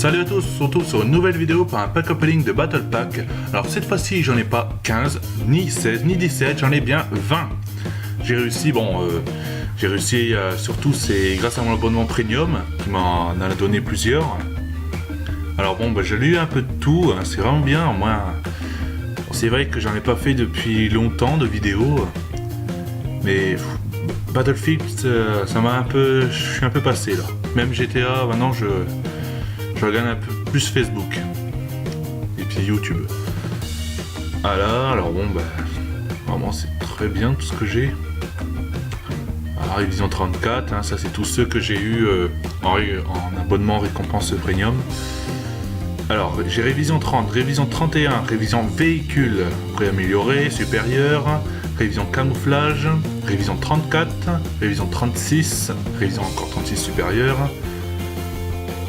Salut à tous, on se retrouve sur une nouvelle vidéo pour un pack opening de Battle Pack. Alors cette fois-ci j'en ai pas 15, ni 16, ni 17, j'en ai bien 20. J'ai réussi, surtout c'est grâce à mon abonnement premium qui m'en a donné plusieurs. Alors j'ai lu un peu de tout, hein, c'est vraiment bien. Moi, c'est vrai que j'en ai pas fait depuis longtemps de vidéos, mais Battlefield, ça m'a un peu, je suis un peu passé là. Même GTA, maintenant je regarde un peu plus Facebook et puis YouTube. Alors vraiment c'est très bien tout ce que j'ai. Alors, révision 34, hein, ça c'est tous ceux que j'ai eu en abonnement récompense premium. Alors j'ai révision 30, révision 31, révision véhicule préamélioré, supérieur, révision camouflage, révision 34, révision 36, révision encore 36 supérieure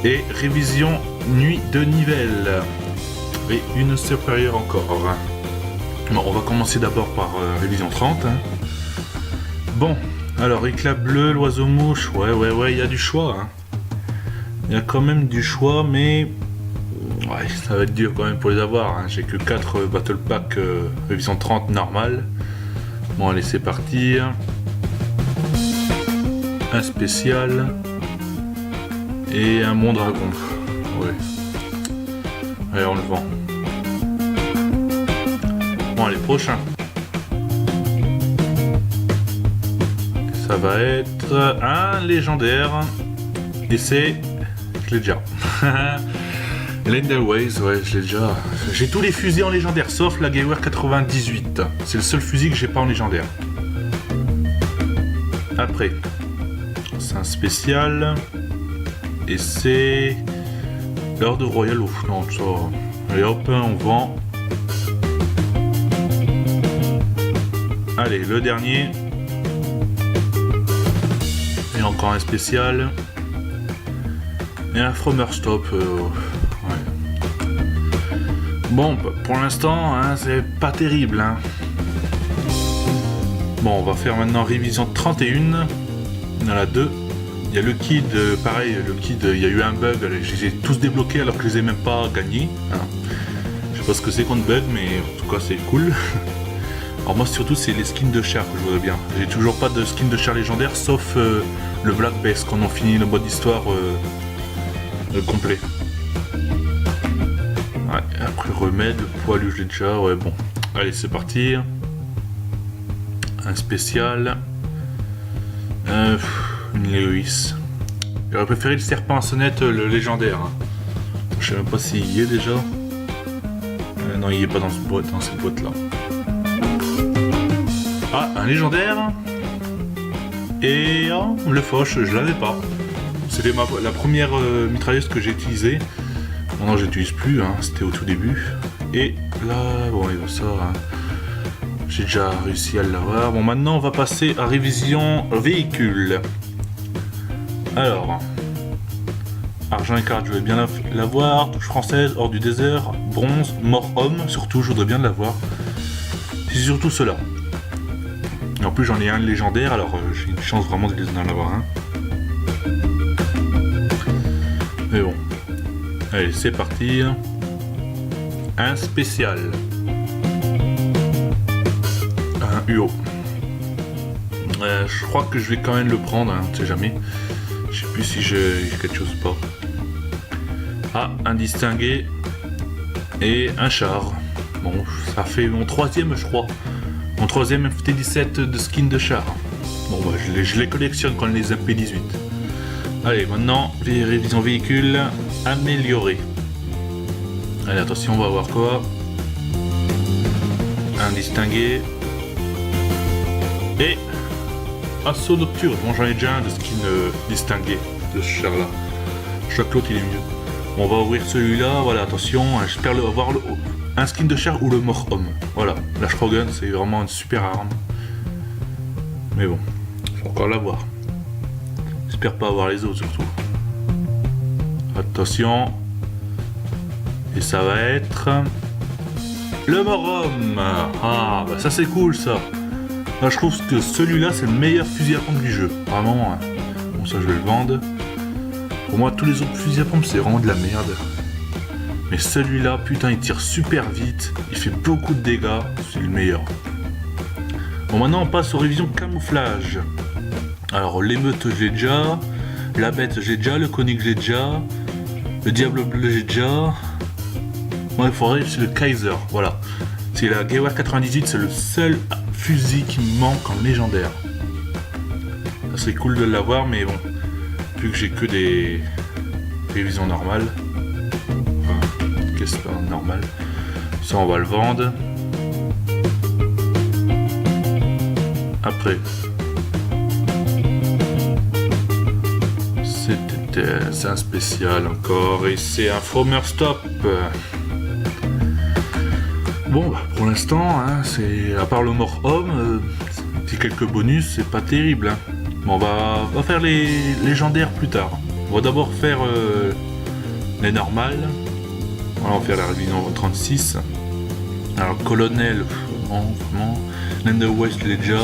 et révision nuit de nivelle et une supérieure encore. Bon, on va commencer d'abord par révision 30. Hein. Bon, alors éclat bleu, l'oiseau mouche, ouais, il y a du choix. Hein. Il y a quand même du choix, mais ouais, ça va être dur quand même pour les avoir. Hein. J'ai que 4 Battle Pack révision 30 normal. Bon, allez, c'est parti. Un spécial. Et un bon dragon. Ouais. Allez, on le vend. Bon, allez, prochain. Ça va être un légendaire. Et c'est... Je l'ai déjà. Lenderways, ouais, je l'ai déjà. J'ai tous les fusils en légendaire, sauf la Gewehr 98. C'est le seul fusil que j'ai pas en légendaire. Après, c'est un spécial. Et c'est... l'ordre royal, ouf, non, ça... Allez hop, on vend. Allez, le dernier. Et encore un spécial. Et un Fromer Stop. Ouais. Bon, pour l'instant, hein, c'est pas terrible. Hein. Bon, on va faire maintenant révision 31. Il y en a 2. Il y a le Kid, pareil, le Kid, il y a eu un bug, je les ai tous débloqués alors que je les ai même pas gagnés. Hein. Je sais pas ce que c'est contre bug, mais en tout cas c'est cool. Alors moi surtout c'est les skins de chair que je voudrais bien. J'ai toujours pas de skin de chair légendaire sauf le Black Base quand on finit le mode histoire complet. Ouais, après remède, le poilu je l'ai déjà, ouais bon. Allez c'est parti. Un spécial. Une Lewis. J'aurais préféré le serpent à sonnette, le légendaire. Hein. Je sais même pas s'il y est déjà. Non, il est pas dans cette boîte là. Ah, un légendaire. Et oh, le Foch, je l'avais pas. C'était la première mitrailleuse que j'ai utilisée. Maintenant, j'utilise plus. Hein. C'était au tout début. Et là, bon, il va ça. Hein. J'ai déjà réussi à l'avoir. Bon, maintenant, on va passer à révision véhicule. Alors, argent et carte, je vais bien l'avoir. Touche française, hors du désert, bronze, mort homme, surtout, je voudrais bien l'avoir. C'est surtout cela. Et en plus, j'en ai un légendaire, alors j'ai une chance vraiment d'en avoir un. Mais bon, allez, c'est parti. Un spécial. Un UO. Je crois que je vais quand même le prendre, hein, on sait jamais. Je sais plus si j'ai quelque chose ou pas. Ah, un distingué et un char. Bon, ça fait mon 3e, je crois. Mon 3e FT17 de skin de char. Bon, je les collectionne quand les MP18. Allez, maintenant, les révisions véhicules améliorées. Allez, attention, on va voir quoi. Un distingué. Et... assaut nocturne, bon j'en ai déjà un de skin distingué de ce char là. Chaque l'autre il est mieux. Bon, on va ouvrir celui-là, voilà, attention, j'espère avoir un skin de char ou le mort homme. Voilà, la Shrogun c'est vraiment une super arme. Mais bon, faut encore l'avoir. J'espère pas avoir les autres surtout. Attention. Et ça va être... le mort homme. Ah, bah ça c'est cool ça. Là, je trouve que celui-là c'est le meilleur fusil à pompe du jeu. Vraiment. Bon, ça je vais le vendre. Pour moi, tous les autres fusils à pompe, c'est vraiment de la merde. Mais celui-là, putain, il tire super vite. Il fait beaucoup de dégâts. C'est le meilleur. Bon, maintenant, on passe aux révisions camouflage. Alors, l'émeute, j'ai déjà. La bête, j'ai déjà. Le conique, j'ai déjà. Le diable bleu, j'ai déjà. Bon, il faudrait, c'est le Kaiser. Voilà. C'est la Gewehr 98. C'est le seul fusil qui me manque en légendaire. Ça serait cool de l'avoir, mais bon. Vu que j'ai que des révisions normales. Enfin, qu'est-ce que c'est normal. Ça, on va le vendre. Après. C'est un spécial encore. Et c'est un Fromer Stop. Bon, bah, pour l'instant, hein, c'est à part le mort homme, c'est quelques bonus, c'est pas terrible. Hein. Bon, on va faire les légendaires plus tard. On va d'abord faire les normales. Voilà, on va faire la révision 36. Alors, colonel, non, vraiment. Land West, je l'ai déjà.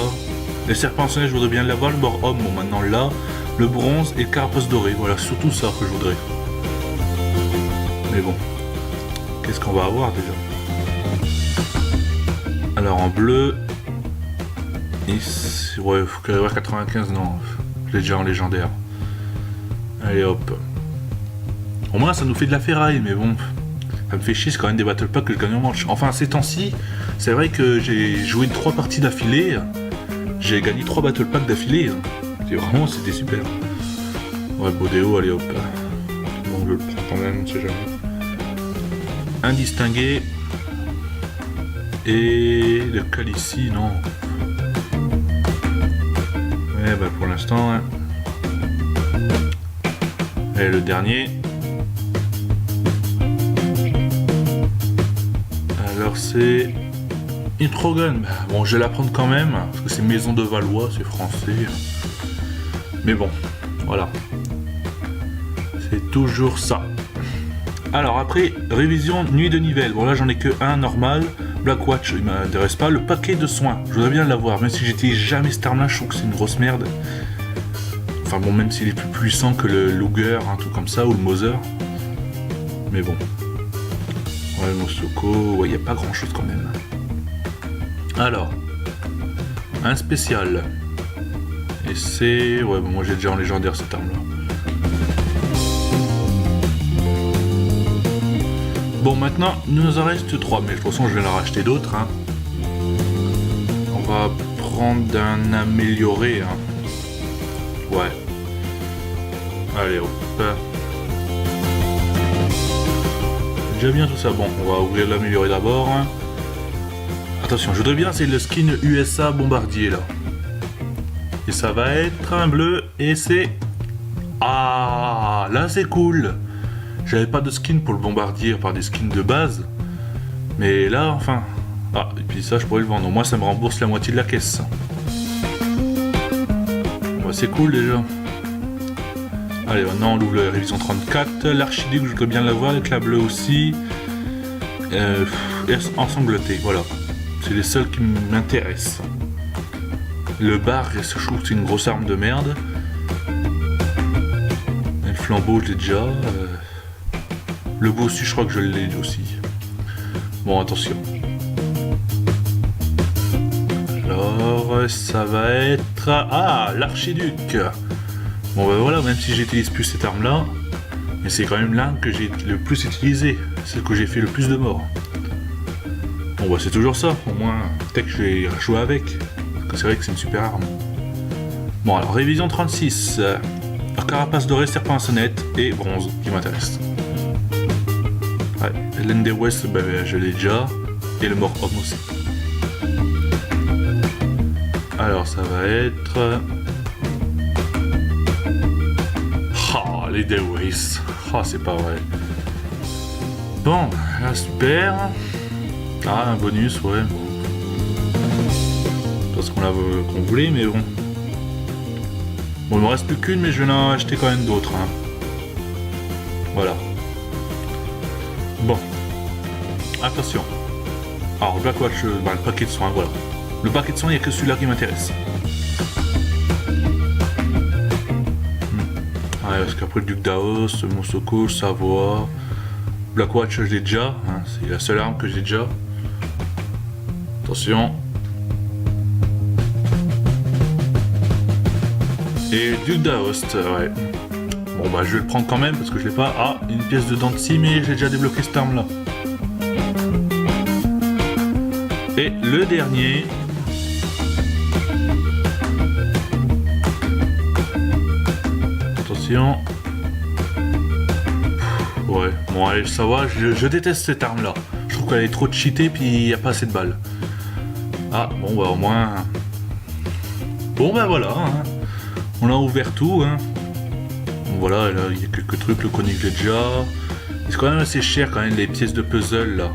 Les serpents sonnés, je voudrais bien l'avoir. Le mort homme, bon, maintenant là. Le bronze et le carapace doré. Voilà, surtout ça que je voudrais. Mais bon, qu'est-ce qu'on va avoir déjà? Alors en bleu, ouais, faut qu'il y ait 95, non, je l'ai déjà en légendaire. Allez hop. Au moins ça nous fait de la ferraille, mais bon, ça me fait chier, c'est quand même des battle packs que je gagne en manche. Enfin ces temps-ci, c'est vrai que j'ai joué 3 parties d'affilée, j'ai gagné 3 battle packs d'affilée. C'était super. Ouais, Bodéo, allez hop. Bon, je le prends quand même, on sait jamais. Indistingué. Et le Calici, non. Ouais, bah pour l'instant. Hein. Et le dernier. Alors c'est. Introgun. Bon, je vais la prendre quand même, parce que c'est Maison de Valois, c'est français. Mais bon, voilà. C'est toujours ça. Alors après, révision nuit de Nivelles. Bon là j'en ai que un normal. Blackwatch, il m'intéresse pas. Le paquet de soins, je voudrais bien l'avoir. Même si j'étais jamais cette arme là, je trouve que c'est une grosse merde. Enfin bon, même s'il est plus puissant que le Luger, un truc comme ça, ou le Moser. Mais bon. Ouais, Mosoko, ouais, il n'y a pas grand chose quand même. Alors, un spécial. Et c'est... Ouais, bon, moi j'ai déjà en légendaire cette arme là. Bon, maintenant, il nous en reste 3, mais de toute façon je vais en racheter d'autres. Hein. On va prendre un amélioré. Hein. Ouais. Allez, hop. Déjà bien tout ça. Bon, on va ouvrir l'amélioré d'abord. Hein. Attention, je voudrais bien, c'est le skin USA bombardier là. Et ça va être un bleu et c'est... Ah, là c'est cool. J'avais pas de skin pour le bombardier, par des skins de base. Mais là, enfin... Ah, et puis ça, je pourrais le vendre. Au moins, ça me rembourse la moitié de la caisse. Bah, c'est cool déjà. Allez, maintenant on ouvre la révision 34. L'archiduc, je voudrais bien l'avoir avec la bleue aussi. Ensanglanté, voilà. C'est les seuls qui m'intéressent. Le bar, je trouve que c'est une grosse arme de merde. Et le flambeau, je l'ai déjà. Le bossu, je crois que je l'ai aussi. Bon, attention. Alors, ça va être... Ah, l'archiduc. Bon, ben voilà, même si j'utilise plus cette arme-là, mais c'est quand même l'arme que j'ai le plus utilisée. Celle que j'ai fait le plus de morts. Bon, bah c'est toujours ça. Au moins, peut-être que je vais jouer avec. Parce que c'est vrai que c'est une super arme. Bon, alors, révision 36. Alors, carapace dorée, serpent à sonnette et bronze qui m'intéresse. Ouais, l'Ende West, ben, je l'ai déjà. Et le mort homme aussi. Alors, ça va être... Oh, les Deways. Oh, c'est pas vrai. Bon, là, super. Ah, un bonus, ouais. Parce qu'on qu'on voulait, mais bon. Bon, il me reste plus qu'une, mais je vais en acheter quand même d'autres. Hein. Voilà. Bon. Attention. Alors, Blackwatch, bah, le paquet de soins, voilà. Le paquet de soins, il n'y a que celui-là qui m'intéresse. Ouais, parce qu'après le Duc d'Aos, Mosoko, Savoie, Blackwatch, je l'ai déjà. Hein, c'est la seule arme que j'ai déjà. Attention. Et Duc d'Aoste, ouais. Bon bah je vais le prendre quand même parce que je l'ai pas. Ah, une pièce de dents de scie, mais j'ai déjà débloqué cette arme là. Et le dernier. Attention. Ouais, bon allez, ça va, je déteste cette arme là. Je trouve qu'elle est trop cheatée puis il n'y a pas assez de balles. Ah, bon bah au moins... Bon bah voilà, hein. On a ouvert tout, hein. Bon, voilà, là il y a quelques trucs, le conique j'ai déjà. C'est quand même assez cher quand même les pièces de puzzle là.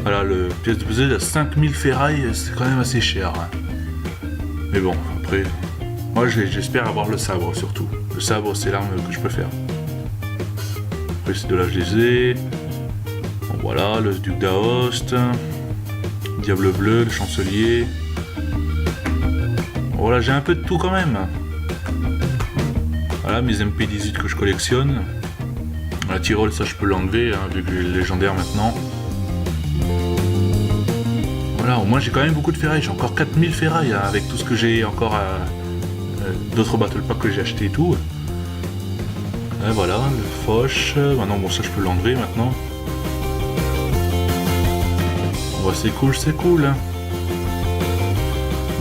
Voilà, le pièce de puzzle à 5000 ferrailles, c'est quand même assez cher. Hein. Mais bon, après, moi j'espère avoir le sabre surtout. Le sabre c'est l'arme que je préfère. Après ces deux là je les ai. Bon voilà, le Duc d'Aoste. Diable bleu, le chancelier. Voilà, j'ai un peu de tout quand même. Voilà, mes MP18 que je collectionne. La Tyrol, ça je peux l'enlever, hein, vu que j'ai le légendaire maintenant. Voilà, au moins j'ai quand même beaucoup de ferrailles. J'ai encore 4000 ferrailles hein, avec tout ce que j'ai encore à... d'autres battle packs que j'ai acheté et tout. Et voilà, le Foch. Maintenant, bon, ça je peux l'enlever maintenant. Bon, c'est cool. Hein.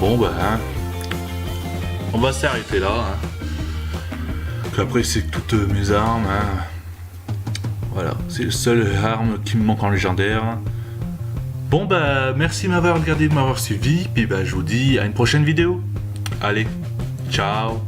Bon, bah, hein. On va s'arrêter là. Hein. Après, c'est toutes mes armes. Hein. Voilà, c'est le seul arme qui me manque en légendaire. Bon, bah, merci de m'avoir regardé, de m'avoir suivi. Puis, bah, je vous dis à une prochaine vidéo. Allez, ciao.